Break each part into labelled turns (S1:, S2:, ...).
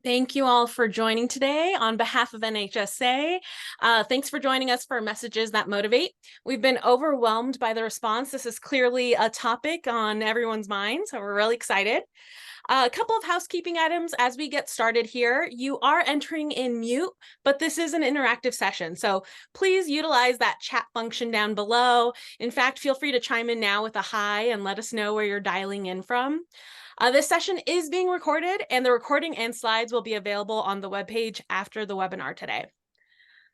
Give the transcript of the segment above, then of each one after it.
S1: Thank you all for joining today on behalf of NHSA. Thanks for joining us for Messages That Motivate. We've been overwhelmed by the response. This is clearly a topic on everyone's mind, so we're really excited. A couple of housekeeping items as we get started here. You are entering in mute, but this is an interactive session, so please utilize that chat function down below. In fact, feel free to chime in now with a hi and let us know where you're dialing in from. This session is being recorded, and the recording and slides will be available on the webpage after the webinar today.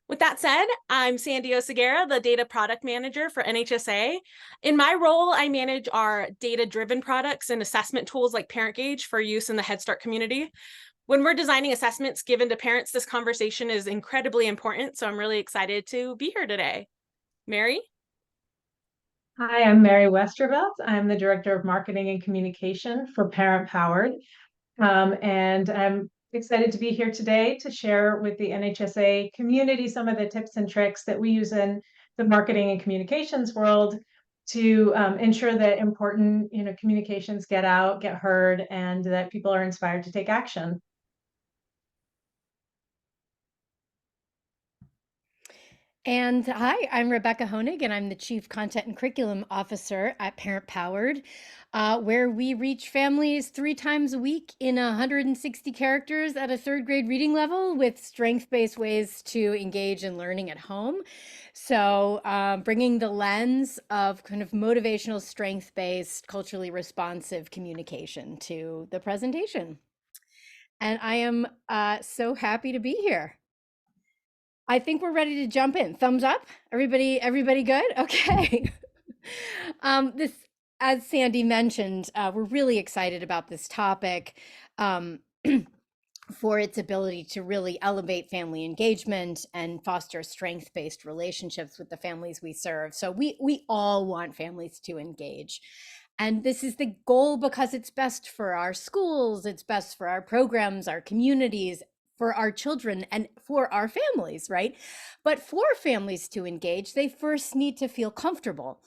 S1: With that said, I'm Sandy Oseguera, the Data Product Manager for NHSA. In my role, I manage our data-driven products and assessment tools like ParentGauge for use in the Head Start community. When we're designing assessments given to parents, this conversation is incredibly important, so I'm really excited to be here today. Mary?
S2: Hi, I'm Mary Westervelt. I'm the Director of Marketing and Communication for Parent Powered. And I'm excited to be here today to share with the NHSA community some of the tips and tricks that we use in the marketing and communications world to ensure that important communications get out, get heard, and that people are inspired to take action.
S3: And hi, I'm Rebecca Honig, and I'm the Chief Content and Curriculum Officer at Parent Powered, where we reach families 3 times a week in 160 characters at a third grade reading level with strength-based ways to engage in learning at home. So bringing the lens of kind of motivational, strength-based, culturally responsive communication to the presentation. And I am so happy to be here. I think we're ready to jump in. Thumbs up. Everybody good? Okay. This, as Sandy mentioned, we're really excited about this topic for its ability to really elevate family engagement and foster strength-based relationships with the families we serve. So we all want families to engage. And this is the goal because it's best for our schools, it's best for our programs, our communities, for our children, and for our families, right? But for families to engage, they first need to feel comfortable.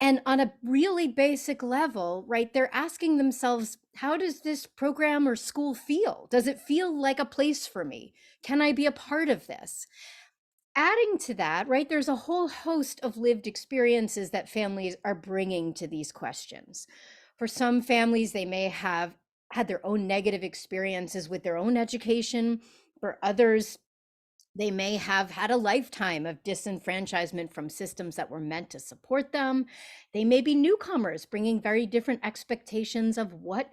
S3: And on a really basic level, right, they're asking themselves, how does this program or school feel? Does it feel like a place for me? Can I be a part of this? Adding to that, right, there's a whole host of lived experiences that families are bringing to these questions. For some families, they may have had their own negative experiences with their own education. For others, they may have had a lifetime of disenfranchisement from systems that were meant to support them. They may be newcomers bringing very different expectations of what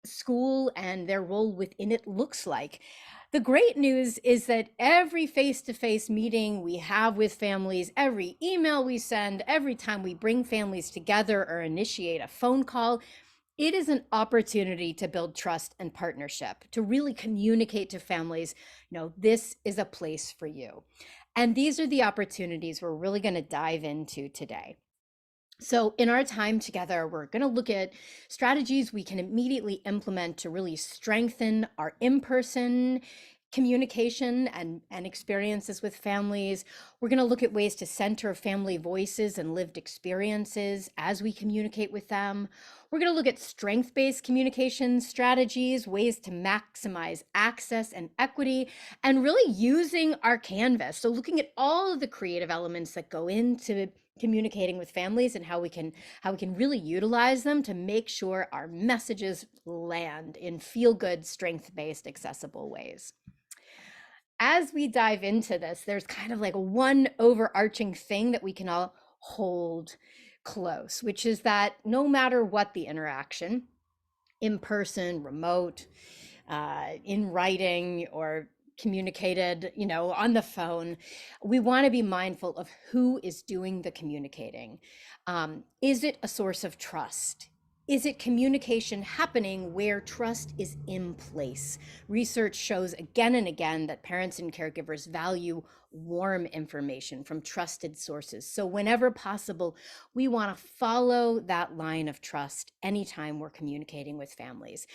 S3: school and their role within it looks like. The great news is that every face-to-face meeting we have with families, every email we send, every time we bring families together or initiate a phone call, it is an opportunity to build trust and partnership, to really communicate to families, this is a place for you. And these are the opportunities we're really going to dive into today. So in our time together, we're going to look at strategies we can immediately implement to really strengthen our in-person communication and experiences with families. We're going to look at ways to center family voices and lived experiences as we communicate with them. We're going to look at strength-based communication strategies, ways to maximize access and equity, and really using our canvas. So looking at all of the creative elements that go into communicating with families and how we can really utilize them to make sure our messages land in feel-good, strength-based, accessible ways. As we dive into this, there's kind of like one overarching thing that we can all hold close, which is that no matter what the interaction, in person, remote, in writing, or communicated, on the phone, we want to be mindful of who is doing the communicating. Is it a source of trust? Is it communication happening where trust is in place? Research shows again and again that parents and caregivers value warm information from trusted sources. So whenever possible, we want to follow that line of trust anytime we're communicating with families.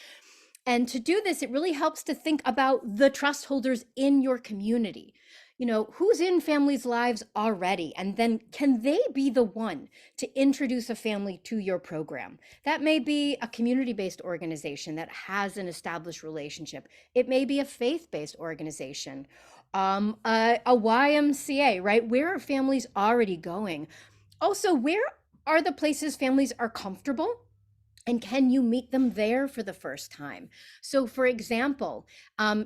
S3: And to do this, it really helps to think about the trust holders in your community. who's in families' lives already? And then can they be the one to introduce a family to your program? That may be a community-based organization that has an established relationship. It may be a faith-based organization, a YMCA, right? Where are families already going? Also, where are the places families are comfortable? And can you meet them there for the first time? So, for example,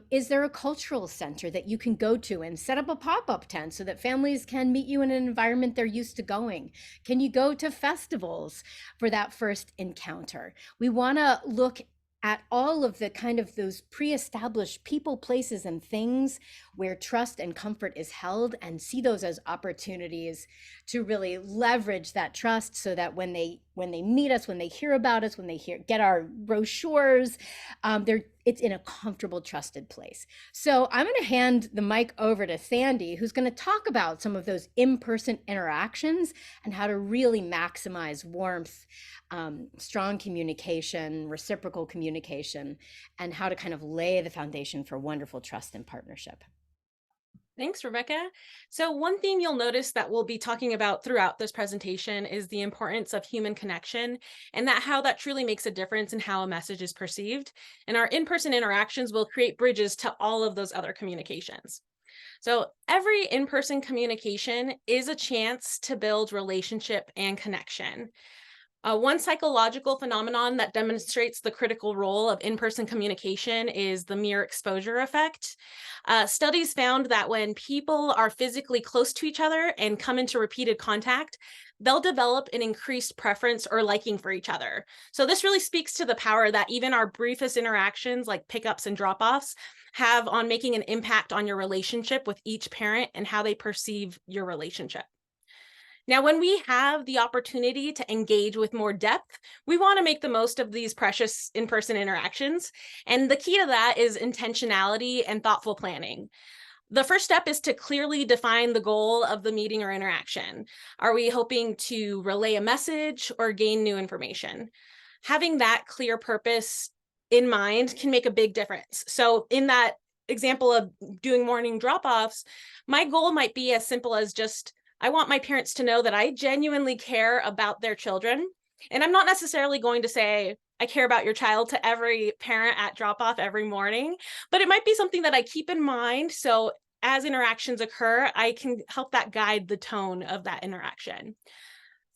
S3: is there a cultural center that you can go to and set up a pop-up tent so that families can meet you in an environment they're used to going? Can you go to festivals for that first encounter? We want to look at all of the kind of those pre-established people, places, and things where trust and comfort is held, and see those as opportunities to really leverage that trust, so that when they meet us, when they hear about us, when they get our brochures, it's in a comfortable, trusted place. So I'm going to hand the mic over to Sandy, who's going to talk about some of those in-person interactions and how to really maximize warmth, strong communication, reciprocal communication, and how to kind of lay the foundation for wonderful trust and partnership.
S1: Thanks, Rebecca. So one theme you'll notice that we'll be talking about throughout this presentation is the importance of human connection, and how that truly makes a difference in how a message is perceived. And our in-person interactions will create bridges to all of those other communications. So every in-person communication is a chance to build relationship and connection. One psychological phenomenon that demonstrates the critical role of in-person communication is the mere exposure effect. Studies found that when people are physically close to each other and come into repeated contact, they'll develop an increased preference or liking for each other. So this really speaks to the power that even our briefest interactions, like pickups and drop-offs, have on making an impact on your relationship with each parent and how they perceive your relationship. Now, when we have the opportunity to engage with more depth, we want to make the most of these precious in-person interactions. And the key to that is intentionality and thoughtful planning. The first step is to clearly define the goal of the meeting or interaction. Are we hoping to relay a message or gain new information? Having that clear purpose in mind can make a big difference. So in that example of doing morning drop-offs, my goal might be as simple as just, I want my parents to know that I genuinely care about their children. And I'm not necessarily going to say, I care about your child to every parent at drop-off every morning, but it might be something that I keep in mind. So as interactions occur, I can help that guide the tone of that interaction.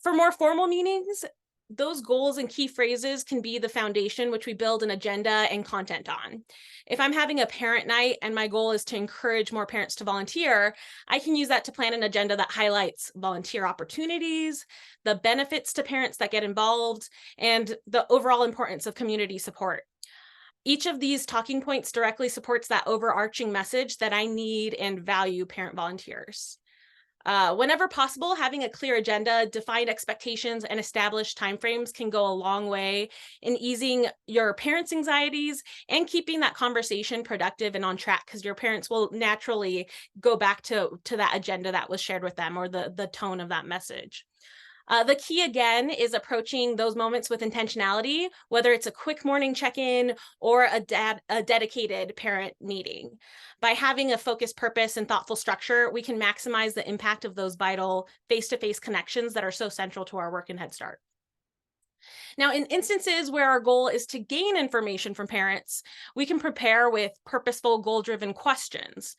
S1: For more formal meetings, those goals and key phrases can be the foundation which we build an agenda and content on. If I'm having a parent night and my goal is to encourage more parents to volunteer, I can use that to plan an agenda that highlights volunteer opportunities, the benefits to parents that get involved, and the overall importance of community support. Each of these talking points directly supports that overarching message that I need and value parent volunteers. Whenever possible, having a clear agenda, defined expectations, and established timeframes can go a long way in easing your parents' anxieties and keeping that conversation productive and on track, because your parents will naturally go back to that agenda that was shared with them, or the tone of that message. The key, again, is approaching those moments with intentionality, whether it's a quick morning check-in or a dedicated parent meeting. By having a focused purpose and thoughtful structure, we can maximize the impact of those vital face-to-face connections that are so central to our work in Head Start. Now, in instances where our goal is to gain information from parents, we can prepare with purposeful, goal-driven questions.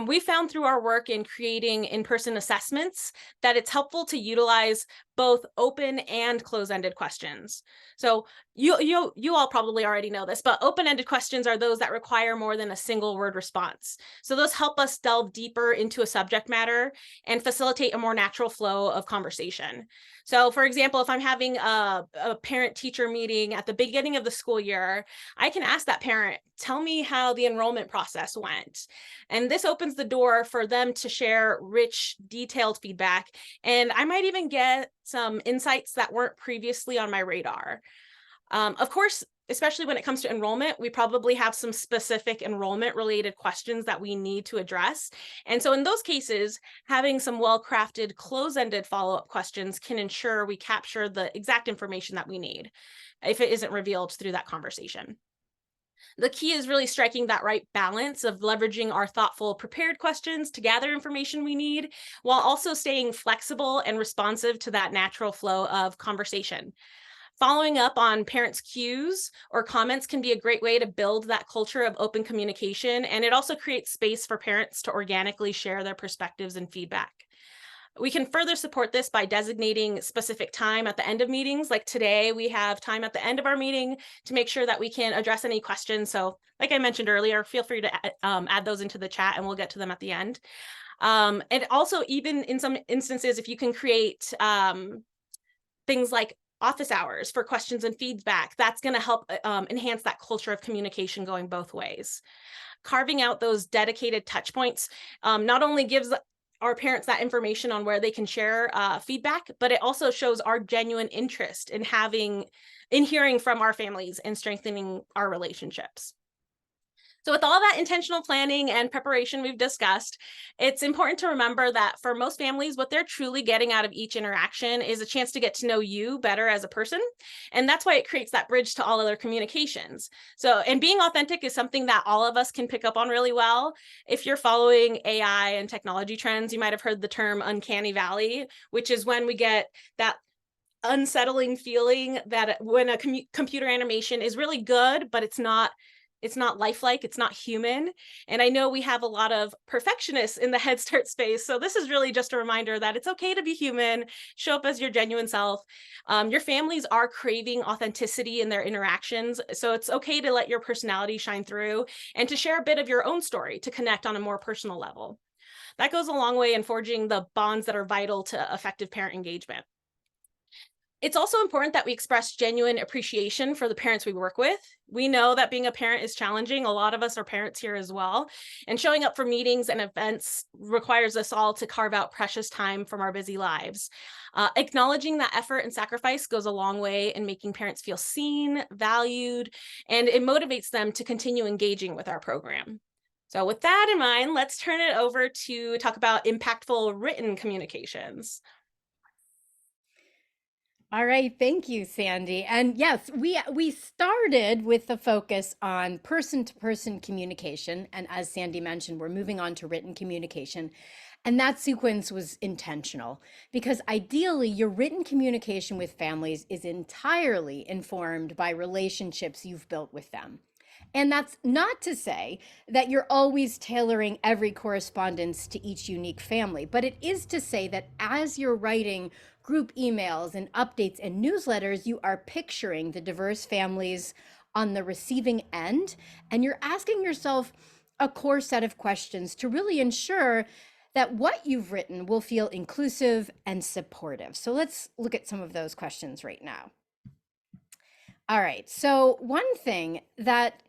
S1: We found through our work in creating in-person assessments that it's helpful to utilize both open and close-ended questions. So you all probably already know this, but open-ended questions are those that require more than a single word response. So those help us delve deeper into a subject matter and facilitate a more natural flow of conversation. So for example, if I'm having a parent-teacher meeting at the beginning of the school year, I can ask that parent, tell me how the enrollment process went. And this opens the door for them to share rich, detailed feedback. And I might even get some insights that weren't previously on my radar. Of course, especially when it comes to enrollment, we probably have some specific enrollment related questions that we need to address. And so in those cases, having some well-crafted close-ended follow-up questions can ensure we capture the exact information that we need if it isn't revealed through that conversation. The key is really striking that right balance of leveraging our thoughtful, prepared questions to gather information we need, while also staying flexible and responsive to that natural flow of conversation. Following up on parents' cues or comments can be a great way to build that culture of open communication, and it also creates space for parents to organically share their perspectives and feedback. We can further support this by designating specific time at the end of meetings. Like today, we have time at the end of our meeting to make sure that we can address any questions. So like I mentioned earlier, feel free to add those into the chat and we'll get to them at the end. And also, even in some instances, if you can create things like office hours for questions and feedback, that's going to help enhance that culture of communication going both ways. Carving out those dedicated touch points not only gives our parents that information on where they can share feedback, but it also shows our genuine interest in hearing from our families and strengthening our relationships. So with all that intentional planning and preparation we've discussed, it's important to remember that for most families, what they're truly getting out of each interaction is a chance to get to know you better as a person. And that's why it creates that bridge to all other communications. So, and being authentic is something that all of us can pick up on really well. If you're following AI and technology trends, you might have heard the term uncanny valley, which is when we get that unsettling feeling that when a computer animation is really good, but it's not lifelike, it's not human. And I know we have a lot of perfectionists in the Head Start space. So this is really just a reminder that it's okay to be human, show up as your genuine self. Your families are craving authenticity in their interactions. So it's okay to let your personality shine through and to share a bit of your own story to connect on a more personal level. That goes a long way in forging the bonds that are vital to effective parent engagement. It's also important that we express genuine appreciation for the parents we work with. We know that being a parent is challenging. A lot of us are parents here as well. And showing up for meetings and events requires us all to carve out precious time from our busy lives. Acknowledging that effort and sacrifice goes a long way in making parents feel seen, valued, and it motivates them to continue engaging with our program. So with that in mind, let's turn it over to talk about impactful written communications.
S3: All right, thank you, Sandy. And yes, we started with the focus on person-to-person communication, and as Sandy mentioned, we're moving on to written communication. And that sequence was intentional because ideally, your written communication with families is entirely informed by relationships you've built with them. And that's not to say that you're always tailoring every correspondence to each unique family, but it is to say that as you're writing group emails and updates and newsletters, you are picturing the diverse families on the receiving end, and you're asking yourself a core set of questions to really ensure that what you've written will feel inclusive and supportive. So let's look at some of those questions right now. All right, so one thing that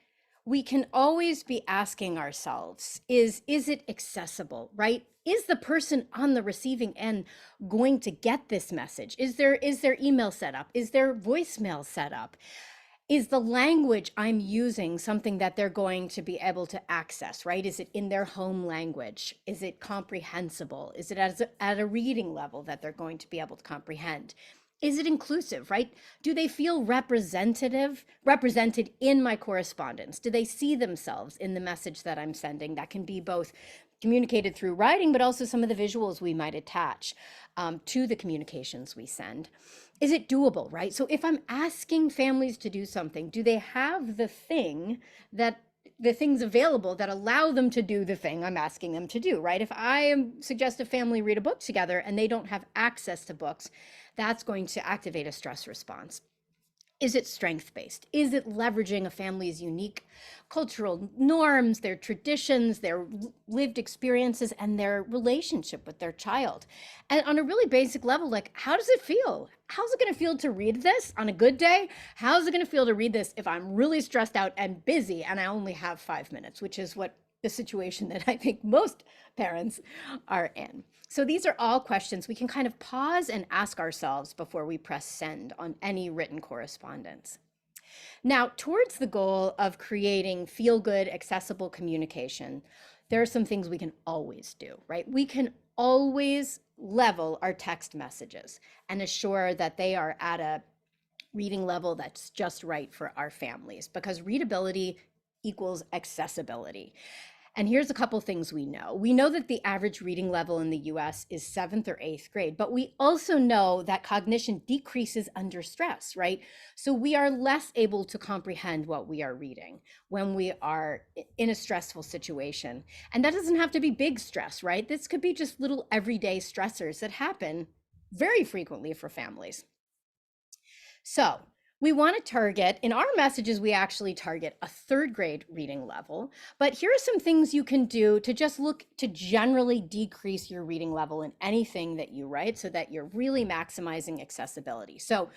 S3: we can always be asking ourselves is it accessible, right? Is the person on the receiving end going to get this message? Is their email set up? Is their voicemail set up? Is the language I'm using something that they're going to be able to access, right? Is it in their home language? Is it comprehensible? Is it at a reading level that they're going to be able to comprehend? Is it inclusive, right? Do they feel represented in my correspondence? Do they see themselves in the message that I'm sending? That can be both communicated through writing, but also some of the visuals we might attach to the communications we send. Is it doable, right? So if I'm asking families to do something, do they have the things available that allow them to do the thing I'm asking them to do, right? If I suggest a family read a book together and they don't have access to books, that's going to activate a stress response. Is it strength-based? Is it leveraging a family's unique cultural norms, their traditions, their lived experiences, and their relationship with their child? And on a really basic level, like, how does it feel? How's it going to feel to read this on a good day? How's it going to feel to read this if I'm really stressed out and busy and I only have 5 minutes, which is what the situation that I think most parents are in. So these are all questions we can kind of pause and ask ourselves before we press send on any written correspondence. Now, towards the goal of creating feel-good, accessible communication, there are some things we can always do, right? We can always level our text messages and assure that they are at a reading level that's just right for our families, because readability equals accessibility. And here's a couple things we know. We know that the average reading level in the US is 7th or 8th grade, but we also know that cognition decreases under stress, right? So we are less able to comprehend what we are reading when we are in a stressful situation. And that doesn't have to be big stress, right? This could be just little everyday stressors that happen very frequently for families. So we want to target, in our messages, we actually target a 3rd grade reading level, but here are some things you can do to just look to generally decrease your reading level in anything that you write so that you're really maximizing accessibility. So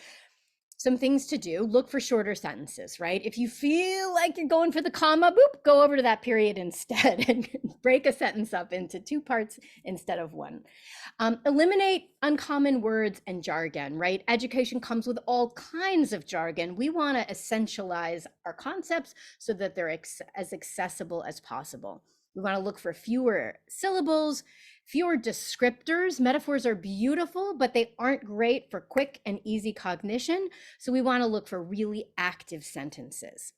S3: some things to do, look for shorter sentences, right? If you feel like you're going for the comma, boop, go over to that period instead and break a sentence up into 2 parts instead of 1. Eliminate uncommon words and jargon, right? Education comes with all kinds of jargon. We want to essentialize our concepts so that they're as accessible as possible. We want to look for fewer syllables, fewer descriptors. Metaphors are beautiful, but they aren't great for quick and easy cognition. So we want to look for really active sentences.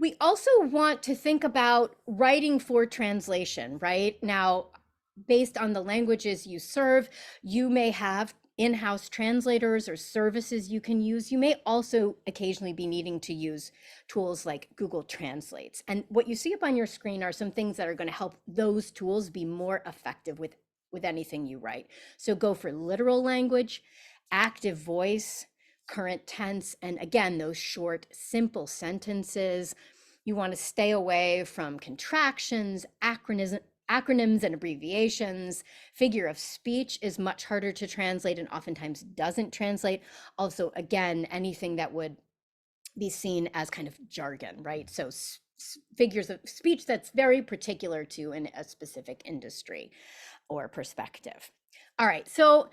S3: We also want to think about writing for translation, right? Now, based on the languages you serve, you may have in-house translators or services you can use. You may also occasionally be needing to use tools like Google Translates. And what you see up on your screen are some things that are going to help those tools be more effective with anything you write. So go for literal language, active voice, current tense, and again, those short, simple sentences. You want to stay away from contractions, acronyms and abbreviations. Figure of speech is much harder to translate and oftentimes doesn't translate. Also, again, anything that would be seen as kind of jargon, right? So figures of speech that's very particular to in a specific industry or perspective. All right, so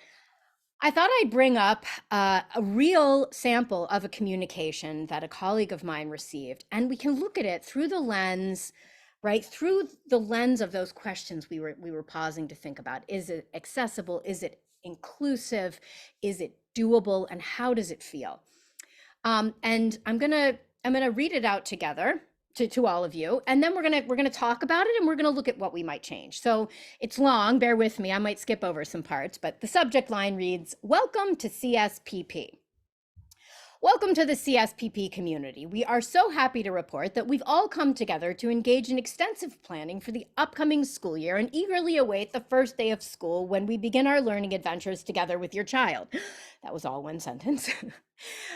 S3: I thought I'd bring up a real sample of a communication that a colleague of mine received, and we can look at it through the lens, right? Through the lens of those questions we were pausing to think about. Is it accessible? Is it inclusive? Is it doable? And how does it feel? And I'm gonna read it out together to all of you, and then we're gonna talk about it, and we're gonna look at what we might change. So it's long, bear with me, I might skip over some parts, but the subject line reads, "Welcome to CSPP. Welcome to the CSPP community. We are so happy to report that we've all come together to engage in extensive planning for the upcoming school year and eagerly await the first day of school when we begin our learning adventures together with your child." That was all one sentence.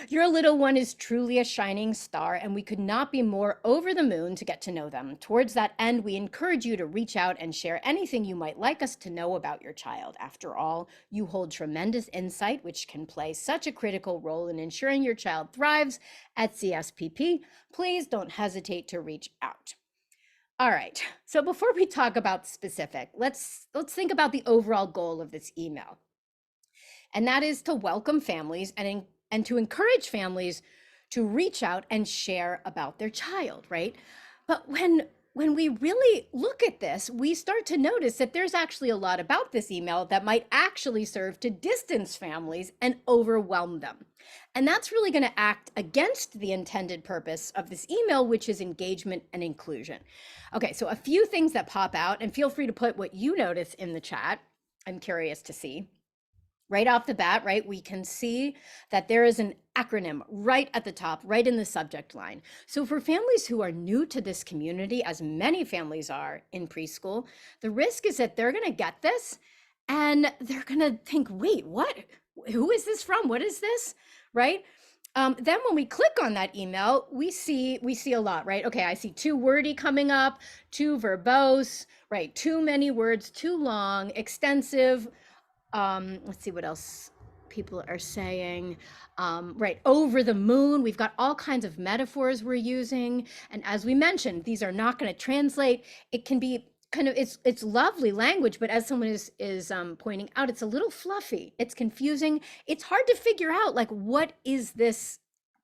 S3: "Your little one is truly a shining star, and we could not be more over the moon to get to know them. Towards that end, we encourage you to reach out and share anything you might like us to know about your child. After all, you hold tremendous insight, which can play such a critical role in ensuring your child thrives at CSPP. Please don't hesitate to reach out." All right, so before we talk about specific, let's think about the overall goal of this email. And that is to welcome families and to encourage families to reach out and share about their child, right? But when we really look at this, we start to notice that there's actually a lot about this email that might actually serve to distance families and overwhelm them. And that's really going to act against the intended purpose of this email, which is engagement and inclusion. Okay, so a few things that pop out, and feel free to put what you notice in the chat. I'm curious to see. Right off the bat, right, we can see that there is an acronym right at the top, right in the subject line. So for families who are new to this community, as many families are in preschool, the risk is that they're going to get this and they're going to think, wait, what? Who is this from? What is this? Right? Then when we click on that email, we see a lot, right? Okay, I see too wordy coming up, too verbose, right? Too many words, too long, extensive. Let's see what else people are saying. Right, over the moon. We've got all kinds of metaphors we're using. And as we mentioned, these are not going to translate. It can be kind of, it's lovely language, but as someone is pointing out, it's a little fluffy. It's confusing. It's hard to figure out, like, what is this?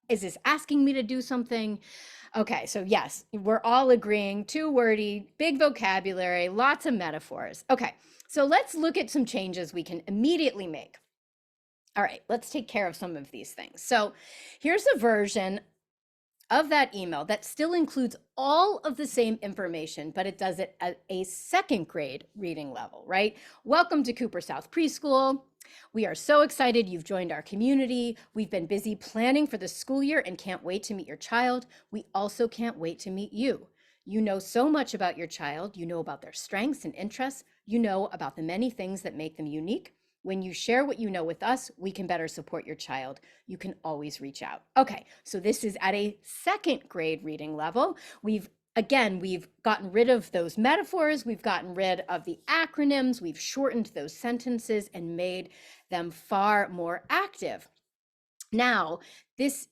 S3: Is this asking me to do something? Okay, so yes, we're all agreeing, too wordy, big vocabulary, lots of metaphors. Okay, so let's look at some changes we can immediately make. All right, let's take care of some of these things. So here's a version of that email that still includes all of the same information, but it does it at a second grade reading level, right? Welcome to Cooper South Preschool. We are so excited you've joined our community. We've been busy planning for the school year and can't wait to meet your child. We also can't wait to meet you. You know so much about your child. You know about their strengths and interests. You know about the many things that make them unique. When you share what you know with us, we can better support your child. You can always reach out. Okay, so this is at a second grade reading level. We've gotten rid of those metaphors. We've gotten rid of the acronyms. We've shortened those sentences and made them far more active. Now, this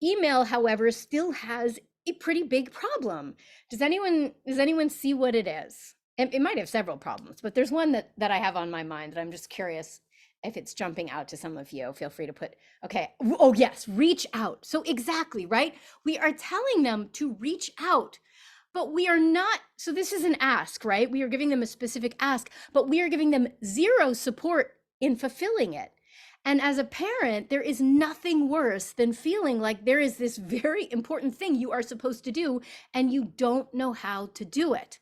S3: email, however, still has a pretty big problem. Does anyone see what it is? It might have several problems, but there's one that I have on my mind that I'm just curious if it's jumping out to some of you. Feel free to put, okay. Oh yes, reach out. So exactly, right? We are telling them to reach out, but we are not, so this is an ask, right? We are giving them a specific ask, but we are giving them zero support in fulfilling it. And as a parent, there is nothing worse than feeling like there is this very important thing you are supposed to do and you don't know how to do it.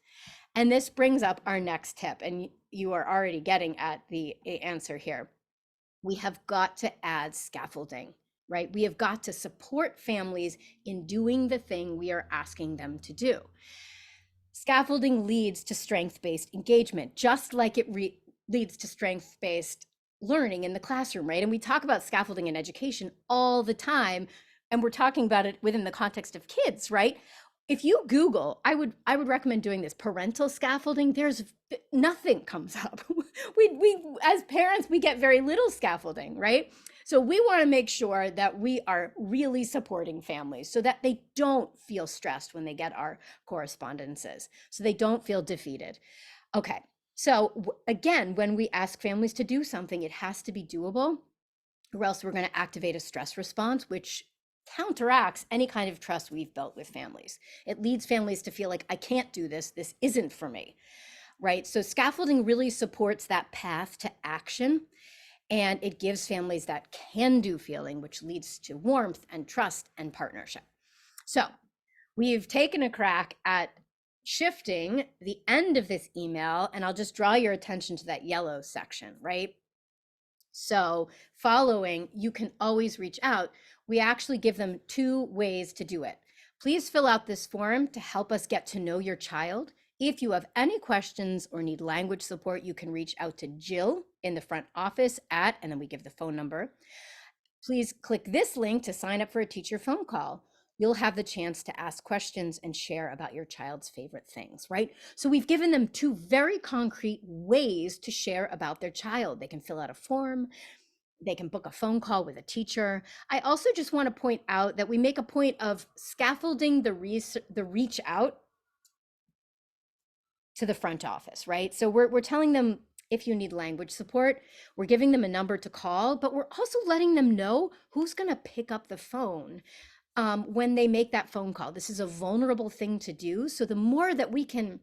S3: And this brings up our next tip, and you are already getting at the answer here. We have got to add scaffolding, right? We have got to support families in doing the thing we are asking them to do. Scaffolding leads to strength-based engagement, just like it leads to strength-based learning in the classroom, right? And we talk about scaffolding in education all the time, and we're talking about it within the context of kids, right? If you Google, I would recommend doing this, parental scaffolding, there's nothing comes up. We as parents, we get very little scaffolding, right? So we want to make sure that we are really supporting families so that they don't feel stressed when they get our correspondences, so they don't feel defeated. Okay, so again, when we ask families to do something, it has to be doable, or else we're going to activate a stress response, which counteracts any kind of trust we've built with families. It leads families to feel like, I can't do this, this isn't for me, right? So scaffolding really supports that path to action, and it gives families that can-do feeling, which leads to warmth and trust and partnership. So we've taken a crack at shifting the end of this email, and I'll just draw your attention to that yellow section, right? So following, you can always reach out. We actually give them 2 ways to do it. Please fill out this form to help us get to know your child. If you have any questions or need language support, you can reach out to Jill in the front office at, and then we give the phone number. Please click this link to sign up for a teacher phone call. You'll have the chance to ask questions and share about your child's favorite things, right? So we've given them 2 very concrete ways to share about their child. They can fill out a form, they can book a phone call with a teacher. I also just want to point out that we make a point of scaffolding the reach out to the front office, right? So we're telling them, if you need language support, we're giving them a number to call, but we're also letting them know who's going to pick up the phone when they make that phone call. This is a vulnerable thing to do. So the more that we can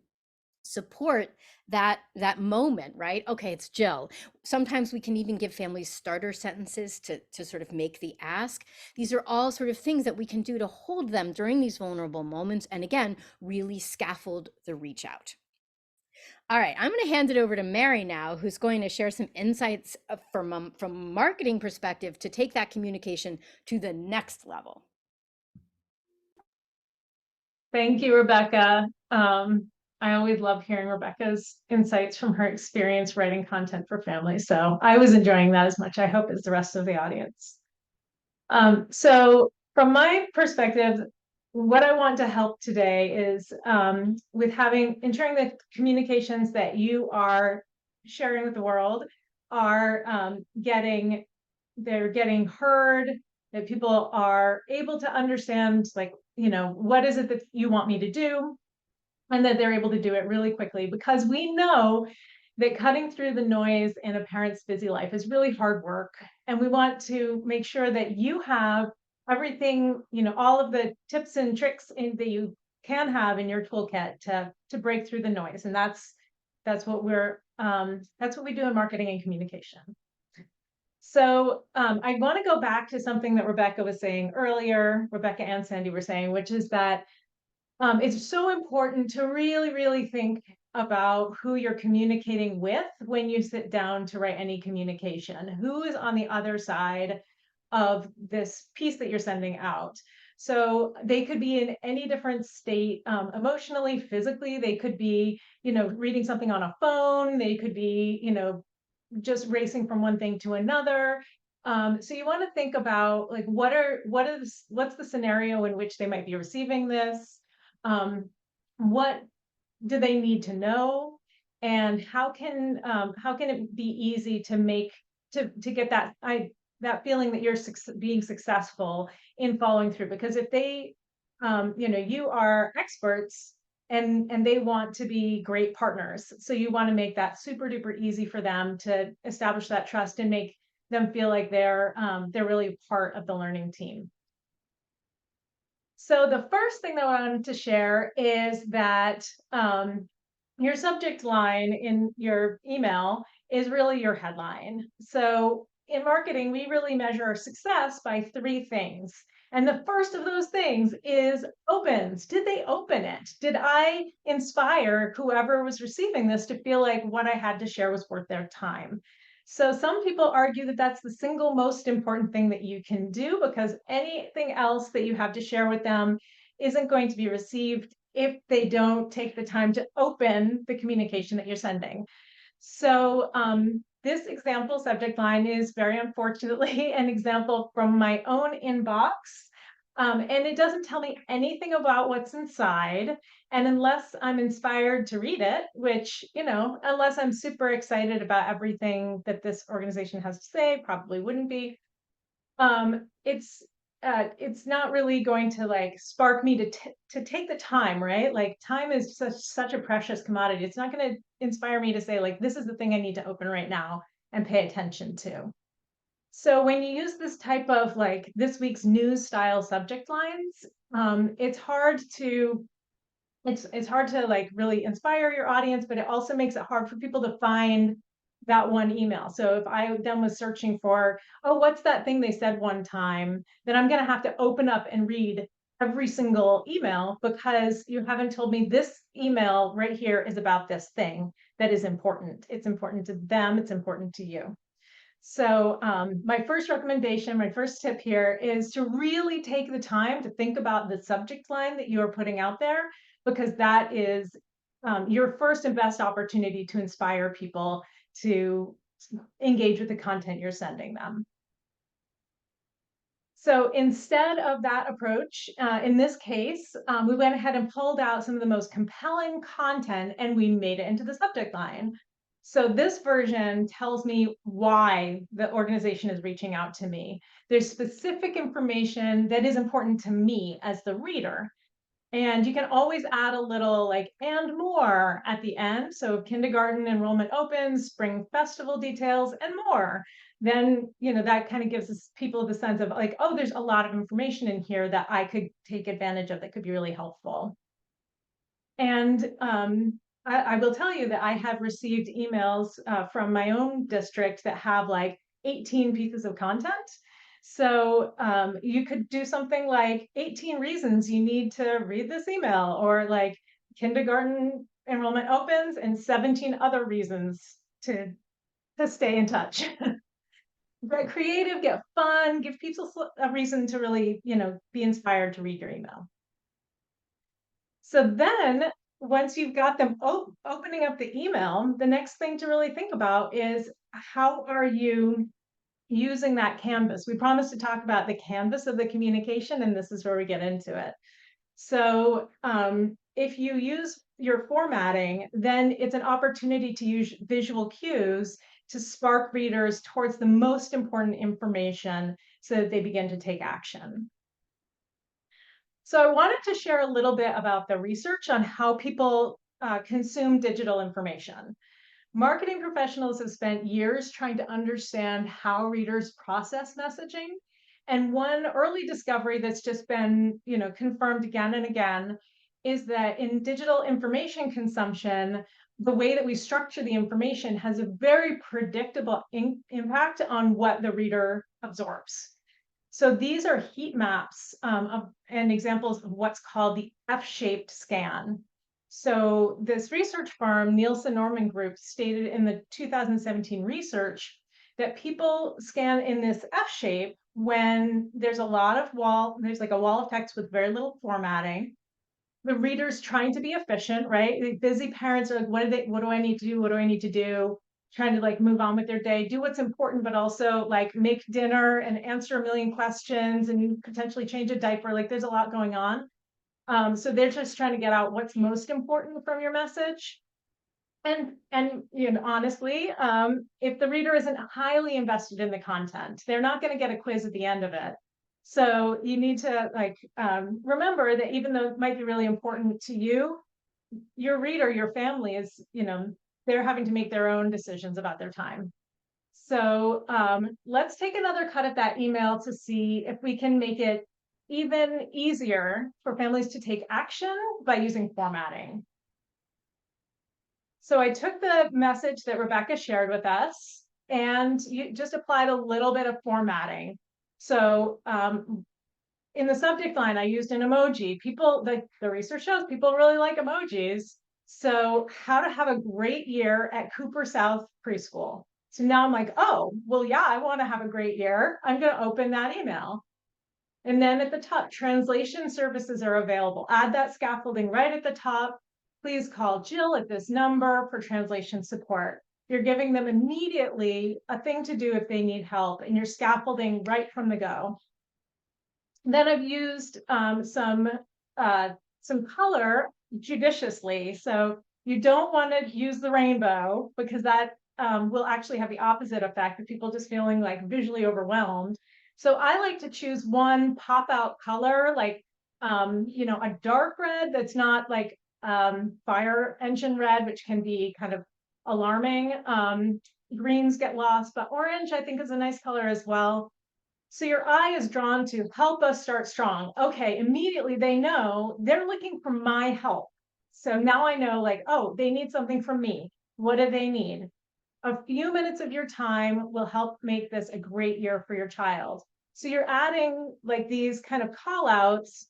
S3: support that moment, right? Okay, it's Jill. Sometimes we can even give families starter sentences to sort of make the ask. These are all sort of things that we can do to hold them during these vulnerable moments, and again, really scaffold the reach out. All right, I'm going to hand it over to Mary now, who's going to share some insights from a marketing perspective to take that communication to the next level.
S2: Thank you, Rebecca. I always love hearing Rebecca's insights from her experience writing content for families. So I was enjoying that as much, I hope, as the rest of the audience. So from my perspective, what I want to help today is with ensuring that communications that you are sharing with the world are getting heard, that people are able to understand, like, what is it that you want me to do, and that they're able to do it really quickly, because we know that cutting through the noise in a parent's busy life is really hard work. And we want to make sure that you have everything, all of the tips and tricks that you can have in your toolkit to break through the noise. And that's what we do in marketing and communication. So I want to go back to something that Rebecca was saying earlier, Rebecca and Sandy were saying, which is that it's so important to really, really think about who you're communicating with when you sit down to write any communication. Who is on the other side of this piece that you're sending out? So they could be in any different state, emotionally, physically. They could be, reading something on a phone. They could be, just racing from one thing to another. So you want to think about like what's the scenario in which they might be receiving this? What do they need to know? And how can it be easy to make to get that feeling that you're being successful in following through? Because if they you are experts and they want to be great partners. So you want to make that super duper easy for them to establish that trust and make them feel like they're really part of the learning team. So the first thing that I wanted to share is that your subject line in your email is really your headline. So in marketing, we really measure our success by three things. And the first of those things is opens. Did they open it? Did I inspire whoever was receiving this to feel like what I had to share was worth their time? So some people argue that that's the single most important thing that you can do, because anything else that you have to share with them isn't going to be received if they don't take the time to open the communication that you're sending. So this example subject line is very unfortunately an example from my own inbox. And it doesn't tell me anything about what's inside. And unless I'm inspired to read it, which, unless I'm super excited about everything that this organization has to say, probably wouldn't be. It's not really going to like spark me to take the time, right? Like time is such a precious commodity. It's not going to inspire me to say like, this is the thing I need to open right now and pay attention to. So when you use this type of like this week's news style subject lines, it's hard to like really inspire your audience, but it also makes it hard for people to find that one email. So if I then was searching for, oh, what's that thing they said one time, then I'm going to have to open up and read every single email because you haven't told me this email right here is about this thing that is important. It's important to them. It's important to you. So my first recommendation, my first tip here is to really take the time to think about the subject line that you are putting out there, because that is your first and best opportunity to inspire people to engage with the content you're sending them. So instead of that approach, in this case, we went ahead and pulled out some of the most compelling content and we made it into the subject line. So this version tells me why the organization is reaching out to me. There's specific information that is important to me as the reader. And you can always add a little like and more at the end. So if kindergarten enrollment opens, spring festival details, and more, then that kind of gives us people the sense of like, oh, there's a lot of information in here that I could take advantage of that could be really helpful. And I will tell you that I have received emails from my own district that have like 18 pieces of content. So you could do something like 18 reasons you need to read this email, or like kindergarten enrollment opens and 17 other reasons to stay in touch. Get creative, get fun, give people a reason to really, be inspired to read your email. So then once you've got them opening up the email, the next thing to really think about is how are you using that canvas? We promised to talk about the canvas of the communication, and this is where we get into it. So if you use your formatting, then it's an opportunity to use visual cues to spark readers towards the most important information so that they begin to take action. So I wanted to share a little bit about the research on how people consume digital information. Marketing professionals have spent years trying to understand how readers process messaging. And one early discovery that's just been, confirmed again and again is that in digital information consumption, the way that we structure the information has a very predictable impact on what the reader absorbs. So these are heat maps and examples of what's called the F-shaped scan. So this research firm, Nielsen Norman Group, stated in the 2017 research that people scan in this F shape when there's a lot of there's like a wall of text with very little formatting. The reader's trying to be efficient, right? The busy parents are like, what do I need to do? What do I need to do? Trying to like move on with their day, do what's important, but also like make dinner and answer a million questions and potentially change a diaper. Like there's a lot going on. So they're just trying to get out what's most important from your message. And you know, honestly, if the reader isn't highly invested in the content, they're not going to get a quiz at the end of it. So you need to like remember that even though it might be really important to you, your reader, your family is, you know, they're having to make their own decisions about their time. So let's take another cut at that email to see if we can make it even easier for families to take action by using formatting. So I took the message that Rebecca shared with us and you just applied a little bit of formatting. So in the subject line, I used an emoji. People, the research shows people really like emojis. So how to have a great year at Cooper South Preschool. So now I'm like, oh, well, yeah, I want to have a great year. I'm going to open that email. And then at the top, translation services are available. Add that scaffolding right at the top. Please call Jill at this number for translation support. You're giving them immediately a thing to do if they need help, and you're scaffolding right from the go. Then I've used some color judiciously. So you don't want to use the rainbow because that will actually have the opposite effect of people just feeling like visually overwhelmed. So I like to choose one pop out color, like, you know, a dark red that's not like fire engine red, which can be kind of alarming. Greens get lost, but orange I think is a nice color as well. So your eye is drawn to help us start strong. Okay, immediately they know they're looking for my help. So now I know like, oh, they need something from me. What do they need? A few minutes of your time will help make this a great year for your child. So you're adding like these kind of call outs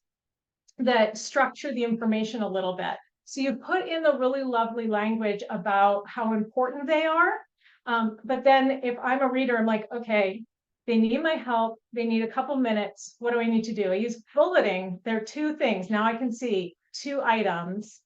S2: that structure the information a little bit. So you put in the really lovely language about how important they are. But then if I'm a reader, I'm like, okay, they need my help. They need a couple minutes. What do I need to do? I use bulleting. There are two things. Now I can see 2 items.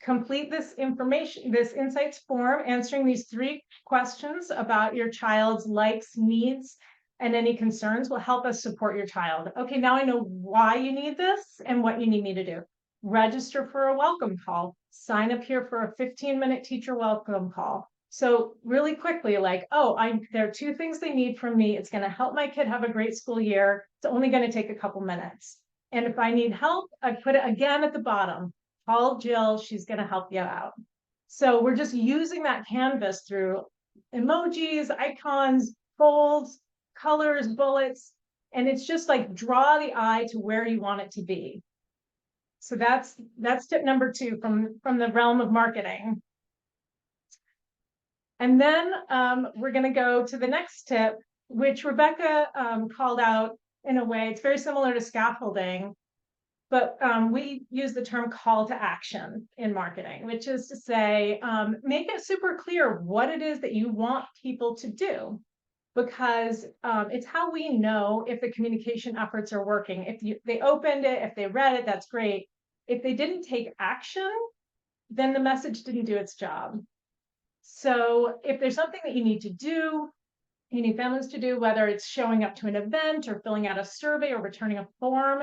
S2: Complete this information, this insights form, answering these 3 questions about your child's likes, needs, and any concerns will help us support your child. Okay, now I know why you need this and what you need me to do. Register for a welcome call. Sign up here for a 15-minute teacher welcome call. So really quickly, like, oh, there are 2 things they need from me. It's going to help my kid have a great school year. It's only going to take a couple minutes. And if I need help, I put it again at the bottom. Call Jill, she's going to help you out. So we're just using that canvas through emojis, icons, folds, colors, bullets, and it's just like draw the eye to where you want it to be. So that's tip number 2 from the realm of marketing. And then we're going to go to the next tip, which Rebecca called out in a way. It's very similar to scaffolding, but we use the term call to action in marketing, which is to say, make it super clear what it is that you want people to do, because it's how we know if the communication efforts are working. If they opened it, if they read it, that's great. If they didn't take action, then the message didn't do its job. So if there's something that you need to do, you need families to do, whether it's showing up to an event or filling out a survey or returning a form,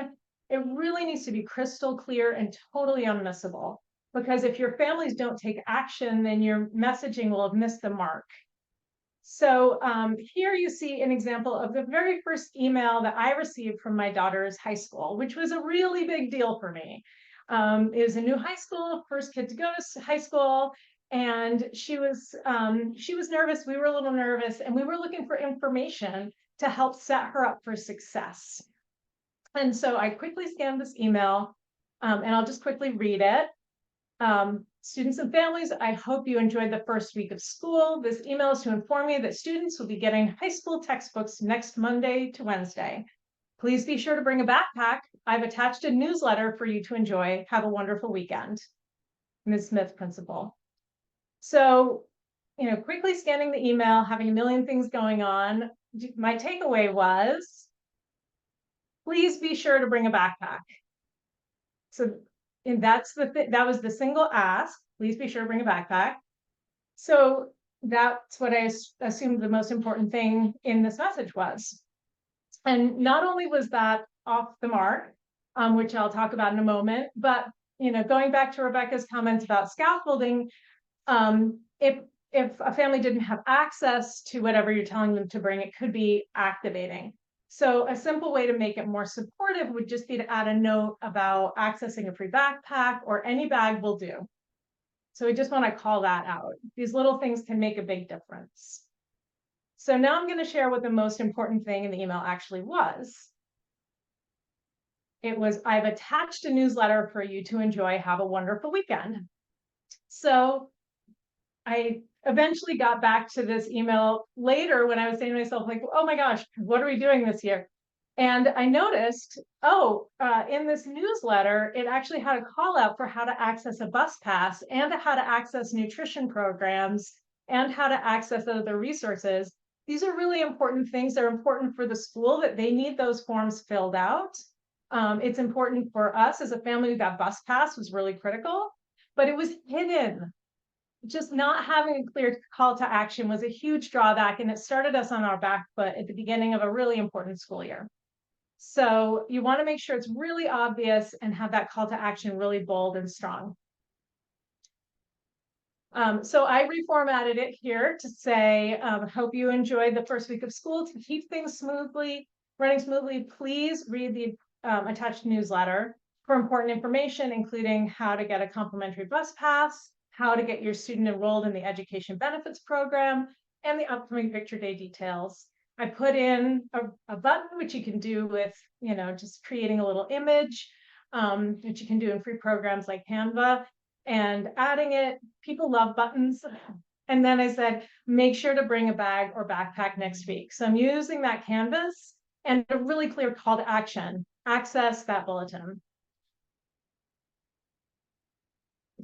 S2: it really needs to be crystal clear and totally unmissable. Because if your families don't take action, then your messaging will have missed the mark. So here you see an example of the very first email that I received from my daughter's high school, which was a really big deal for me. It was a new high school, first kid to go to high school. And she was nervous. We were a little nervous, and we were looking for information to help set her up for success. And so I quickly scanned this email, and I'll just quickly read it. Students and families, I hope you enjoyed the first week of school. This email is to inform you that students will be getting high school textbooks next Monday to Wednesday. Please be sure to bring a backpack. I've attached a newsletter for you to enjoy. Have a wonderful weekend. Ms. Smith, principal. So, quickly scanning the email, having a million things going on. My takeaway was, please be sure to bring a backpack. So, and that's that was the single ask. Please be sure to bring a backpack. So that's what I assumed the most important thing in this message was. And not only was that off the mark, which I'll talk about in a moment, but going back to Rebecca's comments about scaffolding, if a family didn't have access to whatever you're telling them to bring, it could be activating. So a simple way to make it more supportive would just be to add a note about accessing a free backpack, or any bag will do. So we just want to call that out. These little things can make a big difference. So now I'm going to share what the most important thing in the email actually was. It was, I've attached a newsletter for you to enjoy. Have a wonderful weekend. So I eventually got back to this email later when I was saying to myself, like, oh my gosh, what are we doing this year? And I noticed, in this newsletter, it actually had a call out for how to access a bus pass, and how to access nutrition programs, and how to access other resources. These are really important things. They're important for the school, that they need those forms filled out. It's important for us as a family. That bus pass was really critical, but it was hidden. Just not having a clear call to action was a huge drawback, and it started us on our back foot at the beginning of a really important school year. So you want to make sure it's really obvious and have that call to action really bold and strong. So I reformatted it here to say, hope you enjoyed the first week of school. To keep things running smoothly, please read the attached newsletter for important information, including how to get a complimentary bus pass, how to get your student enrolled in the education benefits program, and the upcoming picture day details. I put in a button, which you can do with, just creating a little image, which you can do in free programs like Canva, and adding it. People love buttons. And then I said, make sure to bring a bag or backpack next week. So I'm using that canvas and a really clear call to action. Access that bulletin.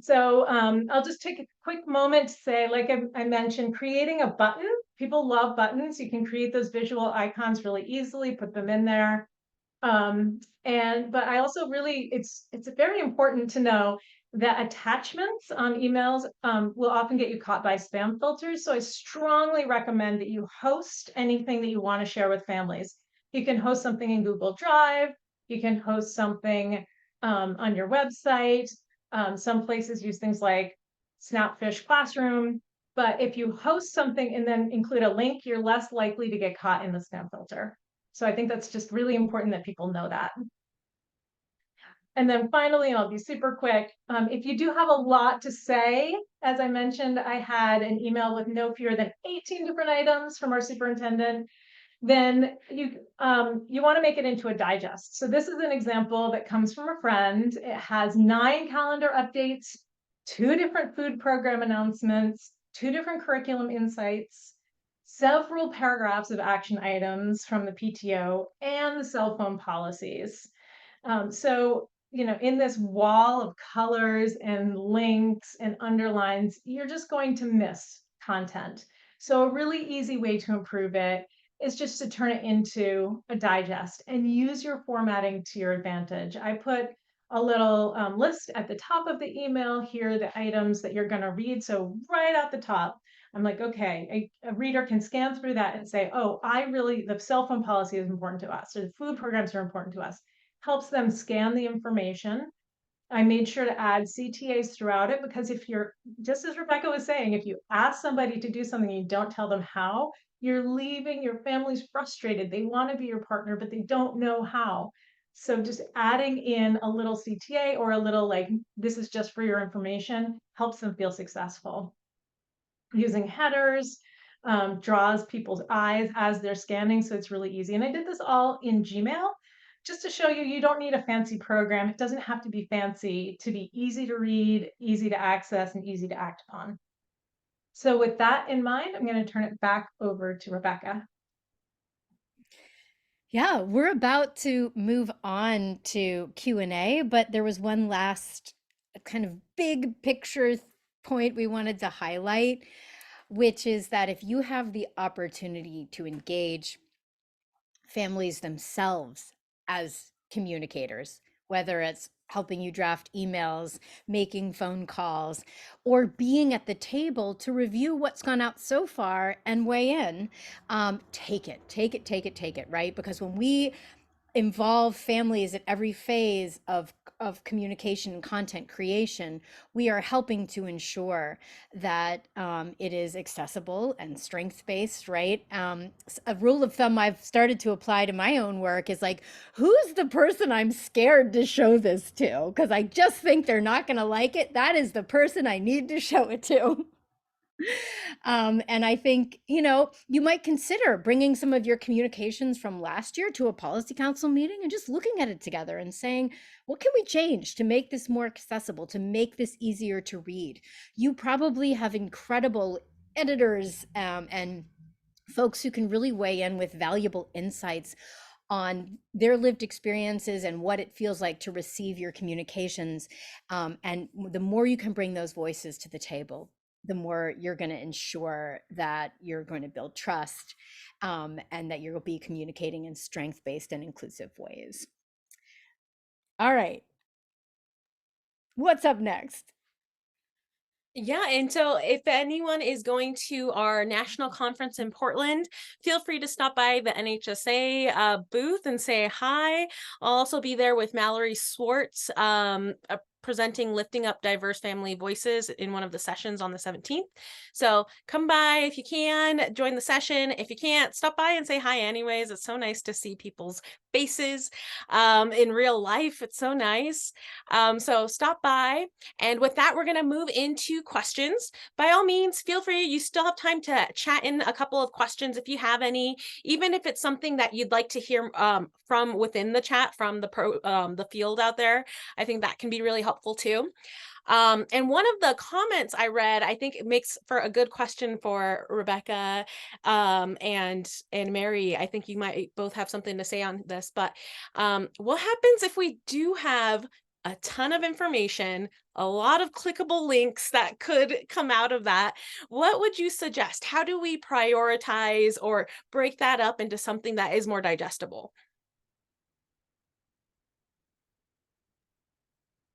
S2: So I'll just take a quick moment to say, like I mentioned, creating a button. People love buttons. You can create those visual icons really easily, put them in there. But I also really, it's very important to know that attachments on emails will often get you caught by spam filters. So I strongly recommend that you host anything that you want to share with families. You can host something in Google Drive. You can host something on your website. Some places use things like Snapfish Classroom. But if you host something and then include a link, you're less likely to get caught in the spam filter. So I think that's just really important that people know that. And then finally, and I'll be super quick, if you do have a lot to say, as I mentioned, I had an email with no fewer than 18 different items from our superintendent. Then you want to make it into a digest. So this is an example that comes from a friend. It has 9 calendar updates, 2 different food program announcements, 2 different curriculum insights, several paragraphs of action items from the PTO, and the cell phone policies. So, in this wall of colors and links and underlines, you're just going to miss content. So a really easy way to improve it is just to turn it into a digest and use your formatting to your advantage. I put a little list at the top of the email here, the items that you're going to read. So right at the top, I'm like, okay, a reader can scan through that and say, oh, the cell phone policy is important to us, or the food programs are important to us. Helps them scan the information. I made sure to add CTAs throughout it, because if you're, just as Rebecca was saying, if you ask somebody to do something and you don't tell them how, you're leaving your families frustrated. They want to be your partner, but they don't know how. So just adding in a little CTA or a little like, this is just for your information, helps them feel successful. Using headers draws people's eyes as they're scanning, so it's really easy. And I did this all in Gmail. just to show you, you don't need a fancy program. It doesn't have to be fancy to be easy to read, easy to access, and easy to act upon. So with that in mind, I'm going to turn it back over to Rebecca.
S3: Yeah, we're about to move on to Q&A, but there was one last kind of big picture point we wanted to highlight, which is that if you have the opportunity to engage families themselves as communicators, whether it's helping you draft emails, making phone calls, or being at the table to review what's gone out so far and weigh in, take it, take it, take it, take it, right? Because when we involve families at every phase of communication and content creation, we are helping to ensure that it is accessible and strength-based, right? A rule of thumb I've started to apply to my own work is like, who's the person I'm scared to show this to? Because I just think they're not going to like it. That is the person I need to show it to. And I think, you might consider bringing some of your communications from last year to a policy council meeting and just looking at it together and saying, what can we change to make this more accessible, to make this easier to read? You probably have incredible editors and folks who can really weigh in with valuable insights on their lived experiences and what it feels like to receive your communications. And the more you can bring those voices to the table, the more you're going to ensure that you're going to build trust, and that you'll be communicating in strength-based and inclusive ways. All right. What's up next?
S1: Yeah, and so if anyone is going to our national conference in Portland, feel free to stop by the NHSA booth and say hi. I'll also be there with Mallory Swartz, presenting Lifting Up Diverse Family Voices in one of the sessions on the 17th. So come by if you can, join the session. If you can't, stop by and say hi anyways. It's so nice to see people's faces in real life. It's so nice. So stop by. And with that, we're going to move into questions. By all means, feel free. You still have time to chat in a couple of questions if you have any, even if it's something that you'd like to hear from within the chat, from the field out there. I think that can be really helpful too. And one of the comments I read, I think it makes for a good question for Rebecca and Mary. I think you might both have something to say on this, but what happens if we do have a ton of information, a lot of clickable links that could come out of that? What would you suggest? How do we prioritize or break that up into something that is more digestible?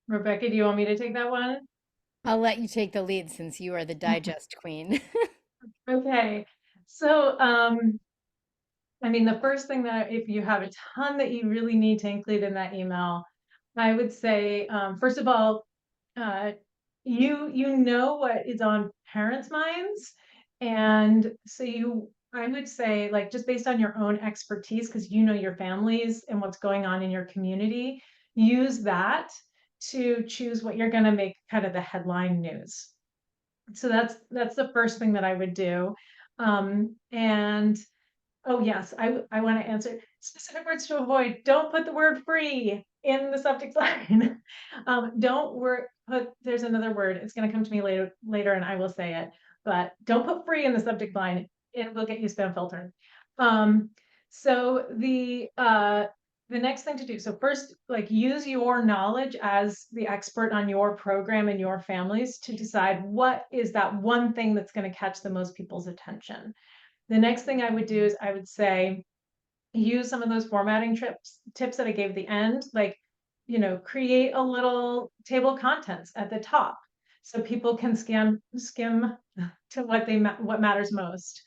S2: Rebecca, do you want me to take that one?
S3: I'll let you take the lead since you are the digest queen.
S2: Okay. So, I mean, the first thing that if you have a ton that you really need to include in that email, I would say, first of all, uh, you know what is on parents' minds, and so I would say, like, just based on your own expertise, because you know your families and what's going on in your community, use that to choose what you're going to make kind of the headline news. So that's the first thing that I would do. And oh yes, I want to answer specific words to avoid. Don't put the word free in the subject line. Don't put, there's another word. It's going to come to me later and I will say it, but don't put free in the subject line. It will get you spam filtered. So the next thing to do, so first, like, use your knowledge as the expert on your program and your families to decide what is that one thing that's going to catch the most people's attention. The next thing I would do is I would say, use some of those formatting tips that I gave at the end, like, create a little table of contents at the top so people can skim to what matters most.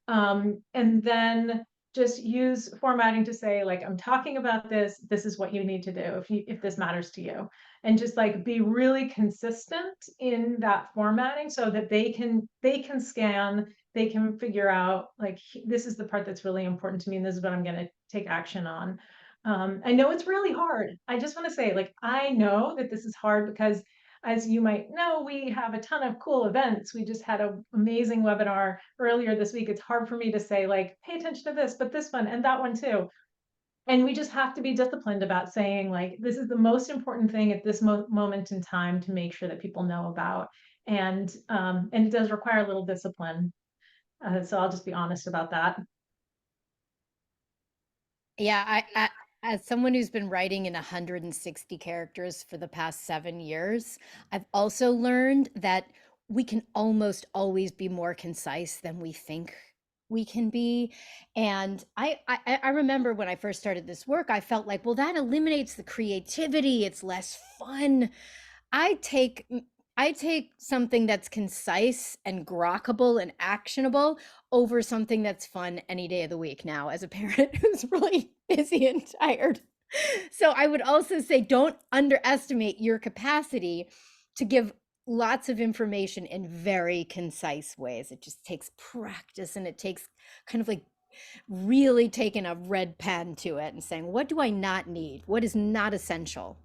S2: And then just use formatting to say, like, I'm talking about this, this is what you need to do if this matters to you. And just like be really consistent in that formatting so that they can scan, they can figure out, like, this is the part that's really important to me and this is what I'm going to take action on. I know it's really hard. I just want to say, like, I know that this is hard because, as you might know, we have a ton of cool events. We just had an amazing webinar earlier this week. It's hard for me to say, like, pay attention to this, but this one and that one too. And we just have to be disciplined about saying, like, this is the most important thing at this moment in time to make sure that people know about. And it does require a little discipline. So I'll just be honest about that.
S3: Yeah, as someone who's been writing in 160 characters for the past 7 years, I've also learned that we can almost always be more concise than we think we can be. And I remember when I first started this work, I felt like, well, that eliminates the creativity. It's less fun. I take I take something that's concise and grokkable and actionable over something that's fun any day of the week now as a parent who's really busy and tired. So I would also say don't underestimate your capacity to give lots of information in very concise ways. It just takes practice, and it takes kind of like really taking a red pen to it and saying, what do I not need? What is not essential?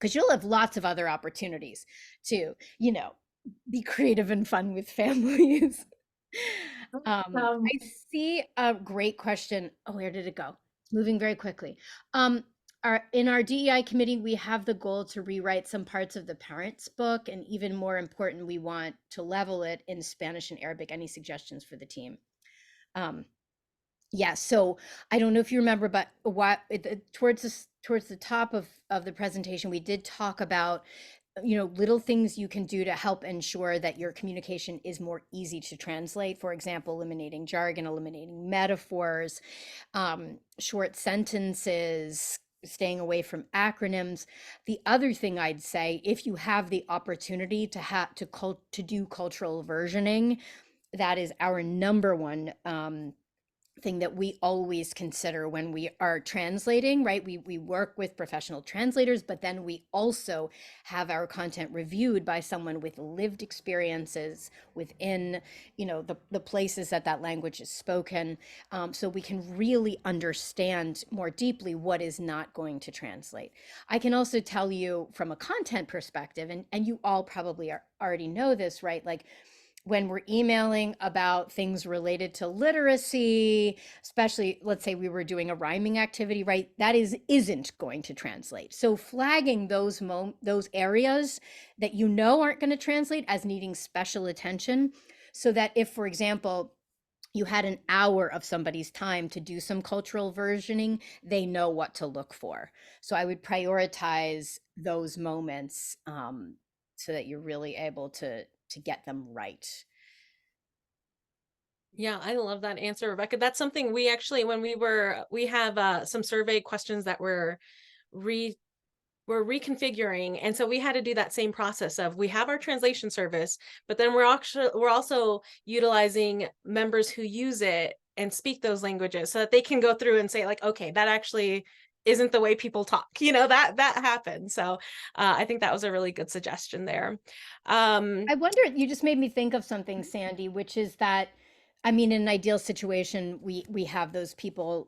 S3: Because you'll have lots of other opportunities to, be creative and fun with families.
S2: Um,
S3: I see a great question. Oh, where did it go? It's moving very quickly. Um, in our DEI committee, we have the goal to rewrite some parts of the parents book, and even more important, we want to level it in Spanish and Arabic. Any suggestions for the team? Um, yeah, so I don't know if you remember, but towards the top of the presentation, we did talk about little things you can do to help ensure that your communication is more easy to translate. For example, eliminating jargon, eliminating metaphors, short sentences, staying away from acronyms. The other thing I'd say, if you have the opportunity to to do cultural versioning, that is our number one thing that we always consider when we are translating, right? We work with professional translators, but then we also have our content reviewed by someone with lived experiences within, the places that language is spoken, so we can really understand more deeply what is not going to translate. I can also tell you from a content perspective, and you all probably already know this, right? Like, when we're emailing about things related to literacy, especially let's say we were doing a rhyming activity, right? That isn't going to translate. So flagging those areas that aren't going to translate as needing special attention, so that if, for example, you had an hour of somebody's time to do some cultural versioning, they know what to look for. So I would prioritize those moments, so that you're really able to get them right.
S1: Yeah, I love that answer, Rebecca. That's something we actually, when we have some survey questions that re we're reconfiguring, and so we had to do that same process of, we have our translation service, but then we're also utilizing members who use it and speak those languages, so that they can go through and say, like, okay, that actually isn't the way people talk, that happens. So I think that was a really good suggestion there.
S3: I wonder, you just made me think of something, Sandy, which is that, I mean, in an ideal situation, we have those people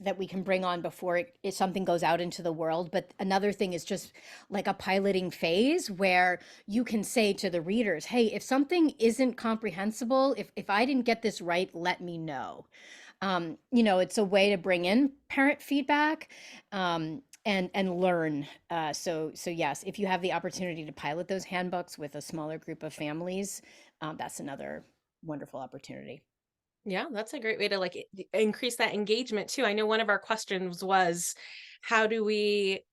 S3: that we can bring on before if something goes out into the world. But another thing is just like a piloting phase where you can say to the readers, hey, if something isn't comprehensible, if I didn't get this right, let me know. It's a way to bring in parent feedback, and learn. So yes, if you have the opportunity to pilot those handbooks with a smaller group of families, that's another wonderful opportunity.
S1: Yeah, that's a great way to increase that engagement too. I know one of our questions was, how do we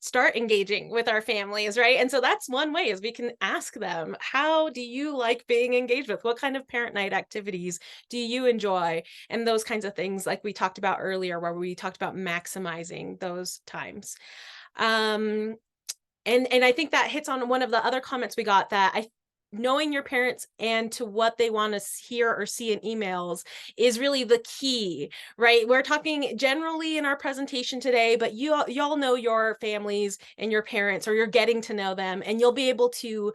S1: start engaging with our families, right? And so that's one way, is we can ask them, how do you like being engaged with? What kind of parent night activities do you enjoy? And those kinds of things, like we talked about earlier, where we talked about maximizing those times. And I think that hits on one of the other comments we got, that knowing your parents and to what they want to hear or see in emails is really the key, right? We're talking generally in our presentation today, but y'all know your families and your parents, or you're getting to know them, and you'll be able to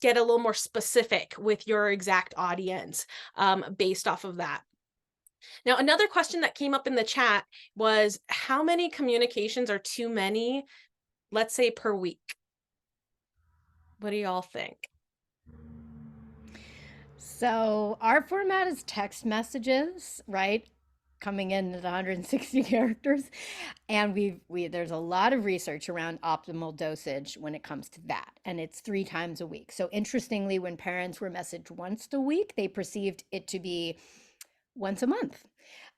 S1: get a little more specific with your exact audience based off of that. Now, another question that came up in the chat was, how many communications are too many, let's say, per week? What do y'all think?
S3: So our format is text messages, right? coming in at 160 characters. And there's a lot of research around optimal dosage when it comes to that. And it's 3 times a week. So interestingly, when parents were messaged once a week, they perceived it to be once a month.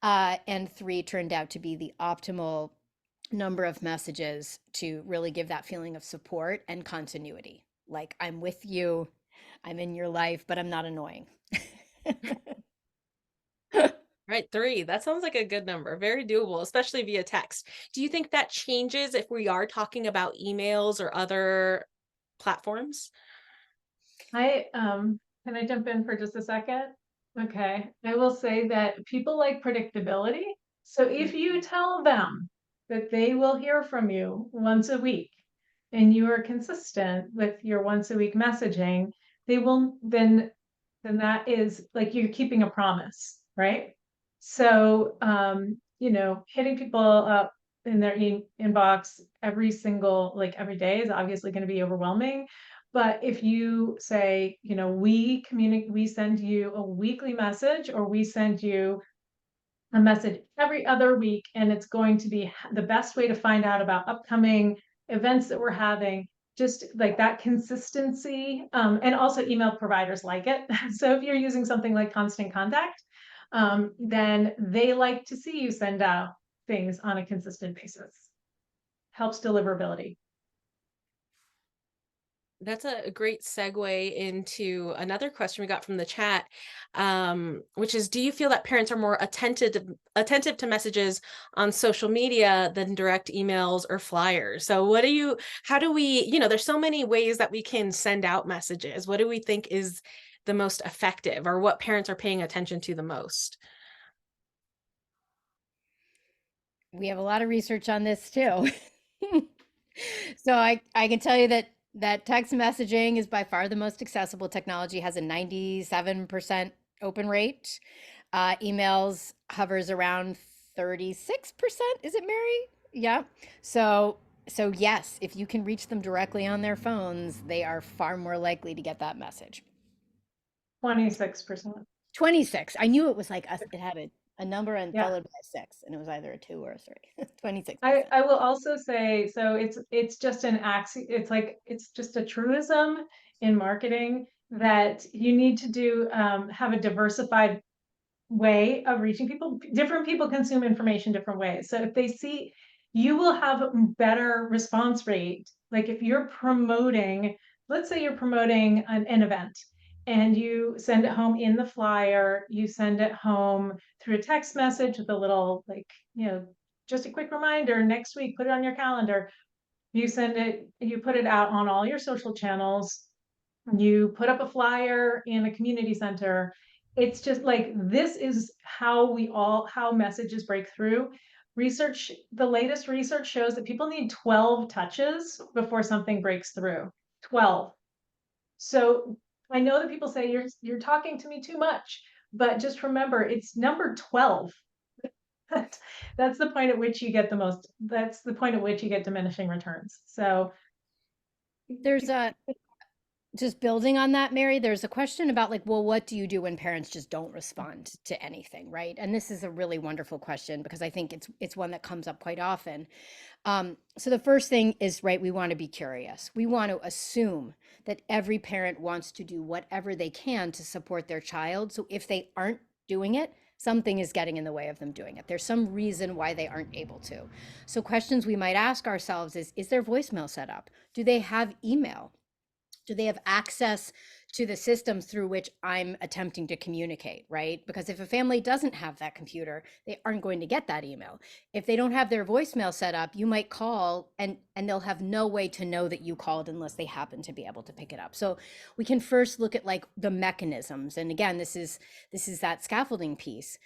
S3: And 3 turned out to be the optimal number of messages to really give that feeling of support and continuity. Like, I'm with you, I'm in your life, but I'm not annoying.
S1: Right, 3. That sounds like a good number. Very doable, especially via text. Do you think that changes if we are talking about emails or other platforms?
S2: Can I jump in for just a second? Okay, I will say that people like predictability. So if you tell them that they will hear from you once a week and you are consistent with your once a week messaging, they will then that is like you're keeping a promise, right? So hitting people up in their inbox every day is obviously going to be overwhelming. But if you say, we send you a weekly message, or we send you a message every other week, and it's going to be the best way to find out about upcoming events that we're having, just like that consistency. And also email providers like it. So if you're using something like Constant Contact, then they like to see you send out things on a consistent basis. Helps deliverability.
S1: That's a great segue into another question we got from the chat, which is, do you feel that parents are more attentive to messages on social media than direct emails or flyers? So how do we, there's so many ways that we can send out messages. What do we think is the most effective, or what parents are paying attention to the most?
S3: We have a lot of research on this too. So I can tell you that text messaging is by far the most accessible technology, has a 97% open rate. Emails hovers around 36%. Is it, Mary? Yeah. So yes, if you can reach them directly on their phones, they are far more likely to get that message.
S2: 26%.
S3: 26. I knew it was like it had a number and
S2: Yeah.
S3: followed by a 6, and it was either a 2 or a 3. 26%.
S2: I will also say, so it's just an axiom. It's just a truism in marketing that you need to have a diversified way of reaching people. Different people consume information different ways. So if they see, you will have a better response rate. Like if you're promoting, let's say you're promoting an event, and you send it home in the flyer, you send it home through a text message with a little, just a quick reminder, next week, put it on your calendar. You put it out on all your social channels, you put up a flyer in a community center. It's just like, this is how messages break through. The latest research shows that people need 12 touches before something breaks through. 12. So I know that people say you're talking to me too much, but just remember, it's number 12. That's the point at which you get that's the point at which you get diminishing returns. So
S3: There's a just building on that, Mary, there's a question about like, well, what do you do when parents just don't respond to anything, right? And this is a really wonderful question because I think it's one that comes up quite often. So the first thing is, right, we want to be curious. We want to assume that every parent wants to do whatever they can to support their child. So if they aren't doing it, something is getting in the way of them doing it. There's some reason why they aren't able to. So questions we might ask ourselves is their voicemail set up? Do they have email? Do they have access to the systems through which I'm attempting to communicate, right? Because if a family doesn't have that computer, they aren't going to get that email. If they don't have their voicemail set up, you might call and they'll have no way to know that you called unless they happen to be able to pick it up. So we can first look at like the mechanisms. And again, this is that scaffolding piece.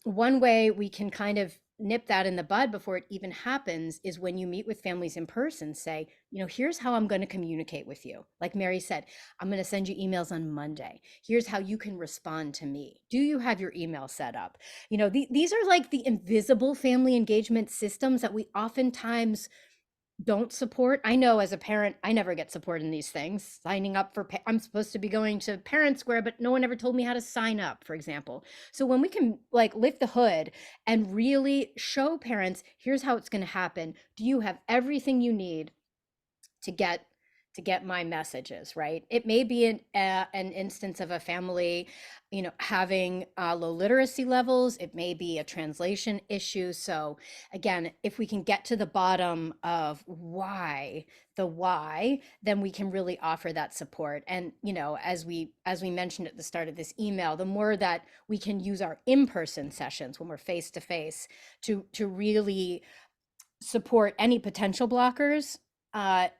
S3: One way we can kind of nip that in the bud before it even happens is when you meet with families in person, say, here's how I'm going to communicate with you. Like Mary said, I'm going to send you emails on Monday. Here's how you can respond to me. Do you have your email set up? These are like the invisible family engagement systems that we oftentimes don't support. I know as a parent, I never get support in these things. Signing up for, I'm supposed to be going to Parent Square, but no one ever told me how to sign up, for example. So when we can like lift the hood and really show parents, here's how it's going to happen. Do you have everything you need to get my messages, right? It may be an instance of a family, having low literacy levels. It may be a translation issue. So again, if we can get to the bottom of the why, then we can really offer that support. And as we mentioned at the start of this email, the more that we can use our in-person sessions when we're face to face to really support any potential blockers,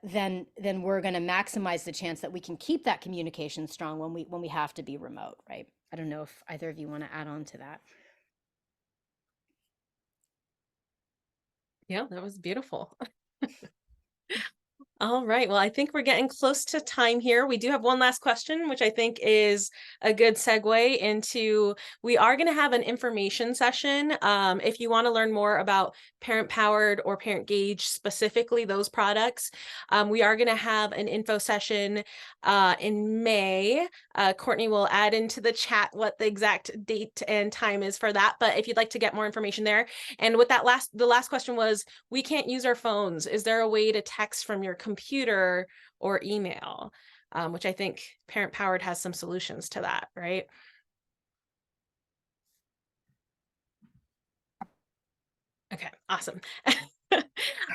S3: then we're going to maximize the chance that we can keep that communication strong when we have to be remote, right? I don't know if either of you want to add on to that.
S1: Yeah, that was beautiful. All right. Well, I think we're getting close to time here. We do have one last question, which I think is a good segue into, we are going to have an information session. If you want to learn more about Parent Powered or Parent Gauge, specifically those products, we are going to have an info session in May. Courtney will add into the chat what the exact date and time is for that. But if you'd like to get more information there. And with that the last question was, we can't use our phones. Is there a way to text from your computer or email? Which I think Parent Powered has some solutions to that, right? Okay, awesome.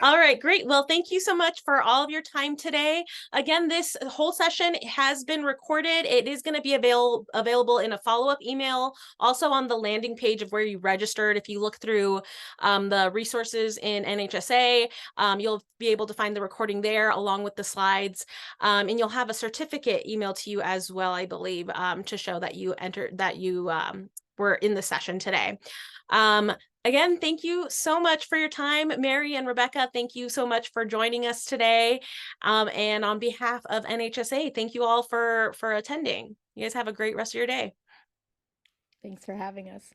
S1: All right, great. Well, thank you so much for all of your time today. Again, this whole session has been recorded. It is going to be available in a follow-up email, also on the landing page of where you registered. If you look through the resources in NHSA, you'll be able to find the recording there along with the slides. And you'll have a certificate emailed to you as well, I believe, to show that you were in the session today. Again, thank you so much for your time. Mary and Rebecca, thank you so much for joining us today. And on behalf of NHSA, thank you all for attending. You guys have a great rest of your day.
S3: Thanks for having us.